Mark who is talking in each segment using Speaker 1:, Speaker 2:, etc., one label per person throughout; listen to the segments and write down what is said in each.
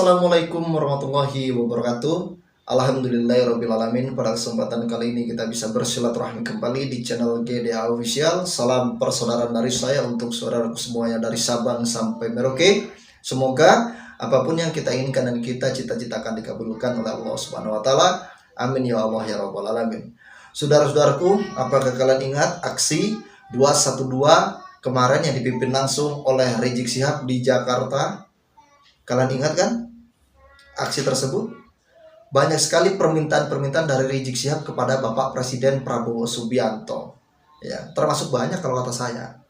Speaker 1: Assalamualaikum warahmatullahi wabarakatuh. Alhamdulillahirrabbilalamin. Pada kesempatan kali ini kita bisa bersilaturahmi kembali di channel GDA Official. Salam persaudaraan dari saya untuk saudaraku semuanya dari Sabang sampai Merauke. Semoga apapun yang kita inginkan dan kita cita-citakan dikabulkan oleh Allah Subhanahu wa taala. Amin ya Allah ya rabbal alamin. Saudara-saudaraku, apakah kalian ingat aksi 212 kemarin yang dipimpin langsung oleh Rizik Syihab di Jakarta? Kalian ingat kan aksi tersebut? Banyak sekali permintaan-permintaan dari Rizik Syihab kepada Bapak Presiden Prabowo Subianto. Ya, termasuk banyak kalau kata saya.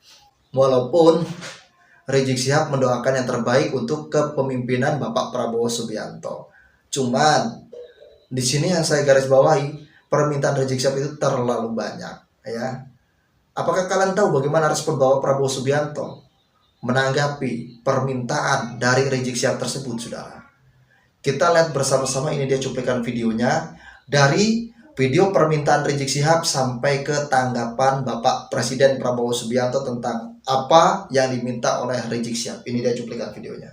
Speaker 1: Walaupun Rizik Syihab mendoakan yang terbaik untuk kepemimpinan Bapak Prabowo Subianto. Cuman di sini yang saya garis bawahi, permintaan Rizik Syihab itu terlalu banyak, ya. Apakah kalian tahu bagaimana respon Bapak Prabowo Subianto menanggapi permintaan dari Rizik Syihab tersebut, saudara? Kita lihat bersama-sama, ini dia cuplikan videonya dari video permintaan Rizik Syihab sampai ke tanggapan Bapak Presiden Prabowo Subianto tentang apa yang diminta oleh Rizik Syihab. Ini dia cuplikan videonya.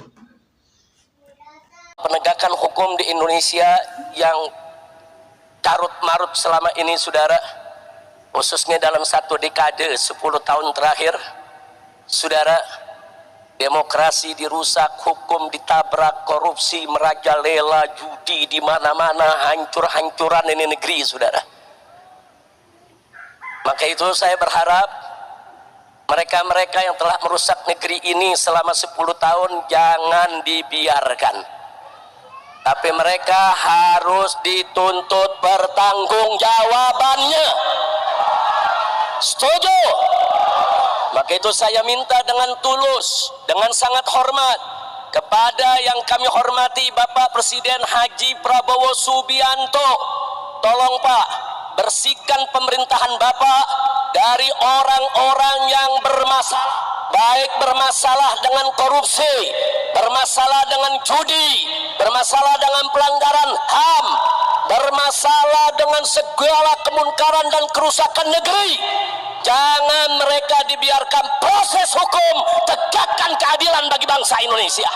Speaker 2: Penegakan hukum di Indonesia yang carut-marut selama ini, saudara, khususnya dalam satu dekade 10 tahun terakhir, saudara, demokrasi dirusak, hukum ditabrak, korupsi merajalela, judi di mana-mana, hancur-hancuran ini negeri, saudara. Maka itu saya berharap mereka-mereka yang telah merusak negeri ini selama 10 tahun jangan dibiarkan. Tapi mereka harus dituntut pertanggungjawabannya. Setuju? Maka itu saya minta dengan tulus, dengan sangat hormat kepada yang kami hormati Bapak Presiden Haji Prabowo Subianto. Tolong Pak, bersihkan pemerintahan Bapak dari orang-orang yang bermasalah, baik bermasalah dengan korupsi, bermasalah dengan judi, bermasalah dengan pelanggaran HAM, bermasalah dengan segala kemungkaran dan kerusakan negeri. Jangan mereka dibiarkan, proses hukum, tegakkan keadilan bagi bangsa Indonesia.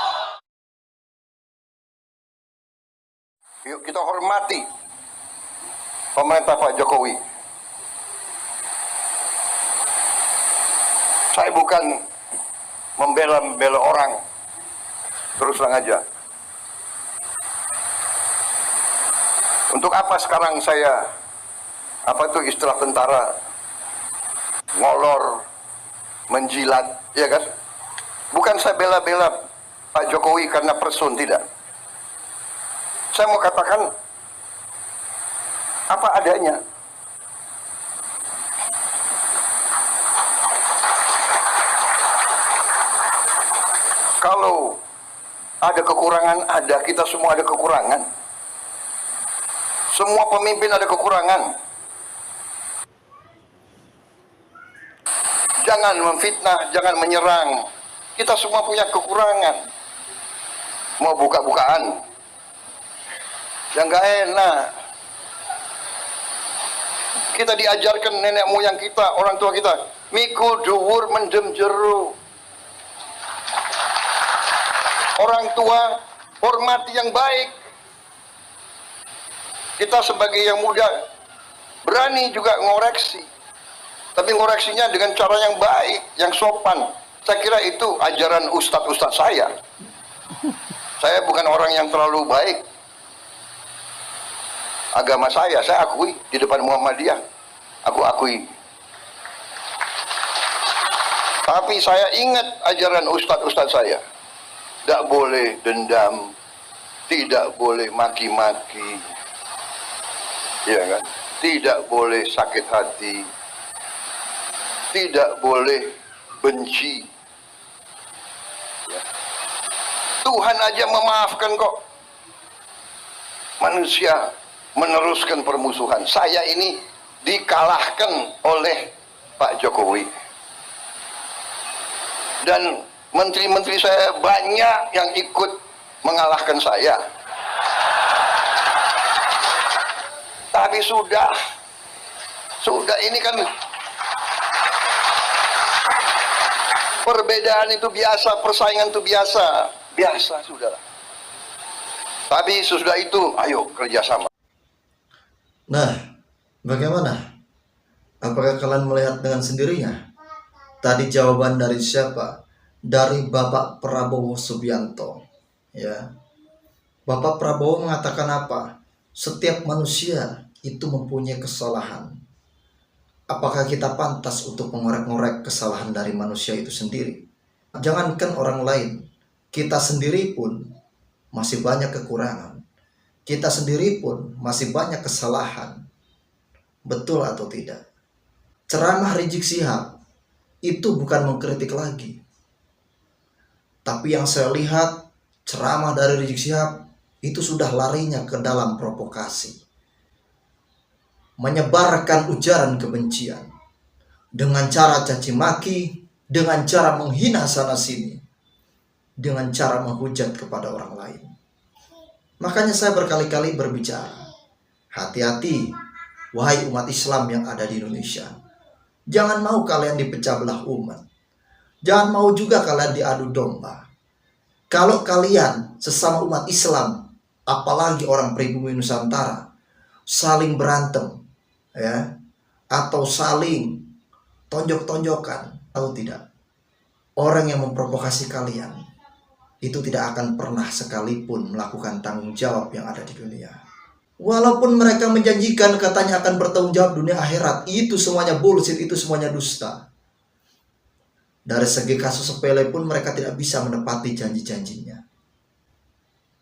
Speaker 3: Yuk kita hormati pemerintah Pak Jokowi. Saya bukan membela orang, terus terang aja. Untuk apa sekarang saya, apa itu istilah tentara, ngolor, menjilat, ya kan? Bukan saya bela-bela Pak Jokowi karena person, tidak. Saya mau katakan apa adanya. Kalau ada kekurangan, ada, kita semua ada kekurangan. Semua pemimpin ada kekurangan. Jangan memfitnah, jangan menyerang. Kita semua punya kekurangan. Mau buka-bukaan, yang gak enak. Kita diajarkan nenek moyang kita, orang tua kita, mikul dhuwur mendem jero. Orang tua hormati yang baik. Kita sebagai yang muda berani juga ngoreksi, tapi ngoreksinya dengan cara yang baik, yang sopan. Saya kira itu ajaran ustadz-ustadz saya. Saya bukan orang yang terlalu baik. Agama saya akui di depan Muhammadiyah, aku akui. Tapi saya ingat ajaran ustadz-ustadz saya. Tidak boleh dendam, tidak boleh maki-maki, ya kan? Tidak boleh sakit hati, tidak boleh benci. Ya. Tuhan aja memaafkan kok. Manusia meneruskan permusuhan. Saya ini dikalahkan oleh Pak Jokowi. Dan menteri-menteri saya banyak yang ikut mengalahkan saya. Tapi sudah ini kan perbedaan itu biasa, persaingan itu biasa sudah. Tapi sesudah itu, ayo kerjasama.
Speaker 1: Nah, bagaimana? Apakah kalian melihat dengan sendirinya? Tadi jawaban dari siapa? Dari Bapak Prabowo Subianto. Ya, Bapak Prabowo mengatakan apa? Setiap manusia itu mempunyai kesalahan. Apakah kita pantas untuk mengorek-ngorek kesalahan dari manusia itu sendiri? Jangankan orang lain, kita sendiri pun masih banyak kekurangan. Kita sendiri pun masih banyak kesalahan. Betul atau tidak? Ceramah Rizik Syihab itu bukan mengkritik lagi. Tapi yang saya lihat, ceramah dari Rizik Syihab itu sudah larinya ke dalam provokasi. Menyebarkan ujaran kebencian. Dengan cara caci maki, dengan cara menghina sana sini. Dengan cara menghujat kepada orang lain. Makanya saya berkali-kali berbicara. Hati-hati, wahai umat Islam yang ada di Indonesia. Jangan mau kalian dipecah belah umat. Jangan mau juga kalian diadu domba. Kalau kalian sesama umat Islam, apalagi orang pribumi Nusantara, saling berantem, ya, atau saling tonjok-tonjokan, tahu tidak? Orang yang memprovokasi kalian itu tidak akan pernah sekalipun melakukan tanggung jawab yang ada di dunia. Walaupun mereka menjanjikan katanya akan bertanggung jawab dunia akhirat, itu semuanya bullshit, itu semuanya dusta. Dari segi kasus sepele pun mereka tidak bisa menepati janji-janjinya.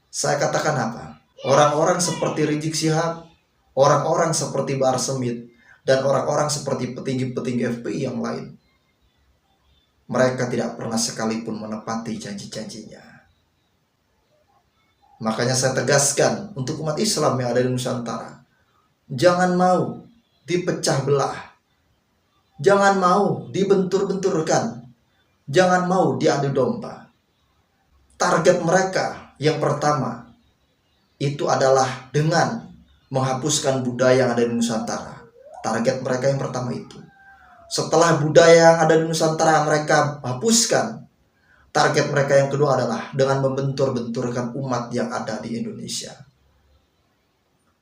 Speaker 1: Saya katakan apa? Orang-orang seperti Rizik Syihab, orang-orang seperti Bahar Smith, dan orang-orang seperti petinggi-petinggi FPI yang lain, mereka tidak pernah sekalipun menepati janji-janjinya. Makanya saya tegaskan untuk umat Islam yang ada di Nusantara, jangan mau dipecah belah, jangan mau dibentur-benturkan, jangan mau diadu domba. Target mereka yang pertama itu adalah dengan menghapuskan budaya yang ada di Nusantara. Target mereka yang pertama itu. Setelah budaya yang ada di Nusantara mereka hapuskan, target mereka yang kedua adalah dengan membentur-benturkan umat yang ada di Indonesia.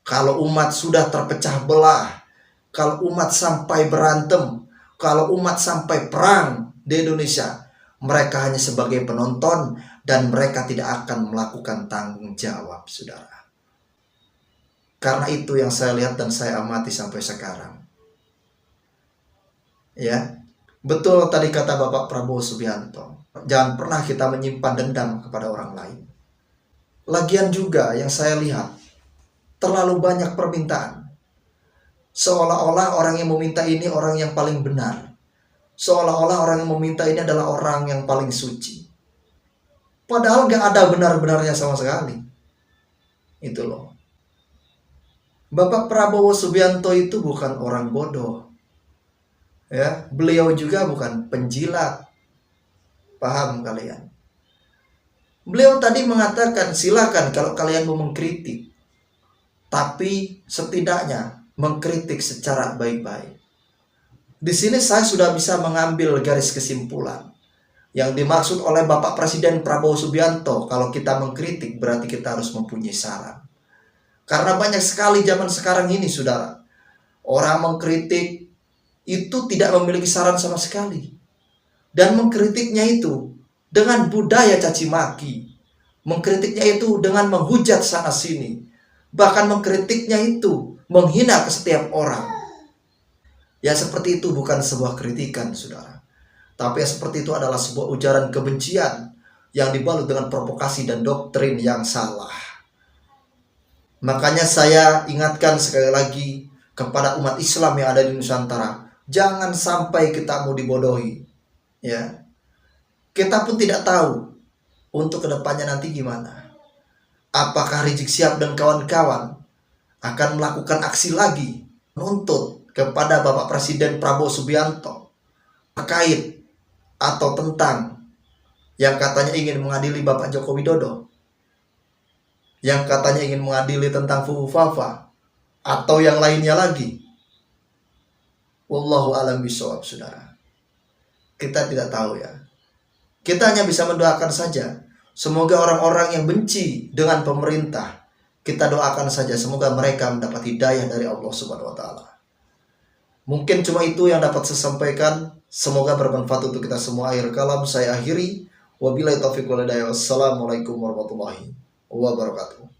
Speaker 1: Kalau umat sudah terpecah belah, kalau umat sampai berantem, kalau umat sampai perang di Indonesia, mereka hanya sebagai penonton dan mereka tidak akan melakukan tanggung jawab, saudara. Karena itu yang saya lihat dan saya amati sampai sekarang. Ya, betul tadi kata Bapak Prabowo Subianto. Jangan pernah kita menyimpan dendam kepada orang lain. Lagian juga yang saya lihat, terlalu banyak permintaan. Seolah-olah orang yang meminta ini orang yang paling benar. Seolah-olah orang yang meminta ini adalah orang yang paling suci. Padahal gak ada benar-benarnya sama sekali. Itu loh. Bapak Prabowo Subianto itu bukan orang bodoh. Ya, beliau juga bukan penjilat. Paham kalian? Beliau tadi mengatakan silakan kalau kalian mau mengkritik, tapi setidaknya mengkritik secara baik-baik. Di sini saya sudah bisa mengambil garis kesimpulan. Yang dimaksud oleh Bapak Presiden Prabowo Subianto, kalau kita mengkritik berarti kita harus mempunyai saran. Karena banyak sekali zaman sekarang ini, saudara, orang mengkritik itu tidak memiliki saran sama sekali. Dan mengkritiknya itu dengan budaya caci maki. Mengkritiknya itu dengan menghujat sana sini. Bahkan mengkritiknya itu menghina ke setiap orang. Ya seperti itu bukan sebuah kritikan, saudara. Tapi yang seperti itu adalah sebuah ujaran kebencian yang dibalut dengan provokasi dan doktrin yang salah. Makanya saya ingatkan sekali lagi kepada umat Islam yang ada di Nusantara, jangan sampai kita mau dibodohi. Ya, kita pun tidak tahu untuk kedepannya nanti gimana. Apakah Rizik Syihab dan kawan-kawan akan melakukan aksi lagi menuntut kepada Bapak Presiden Prabowo Subianto terkait atau tentang yang katanya ingin mengadili Bapak Joko Widodo, yang katanya ingin mengadili tentang Fufu Fafa, atau yang lainnya lagi. Wallahu a'lam bishawab, saudara. Kita tidak tahu ya. Kita hanya bisa mendoakan saja Semoga orang-orang yang benci dengan pemerintah, kita doakan saja semoga mereka mendapat hidayah dari Allah Subhanahu wa taala. Mungkin cuma itu yang dapat saya sampaikan. Semoga bermanfaat untuk kita semua. Akhir kalam saya akhiri. Wabillahi taufiq wal hidayah. Wassalamualaikum warahmatullahi wabarakatuh.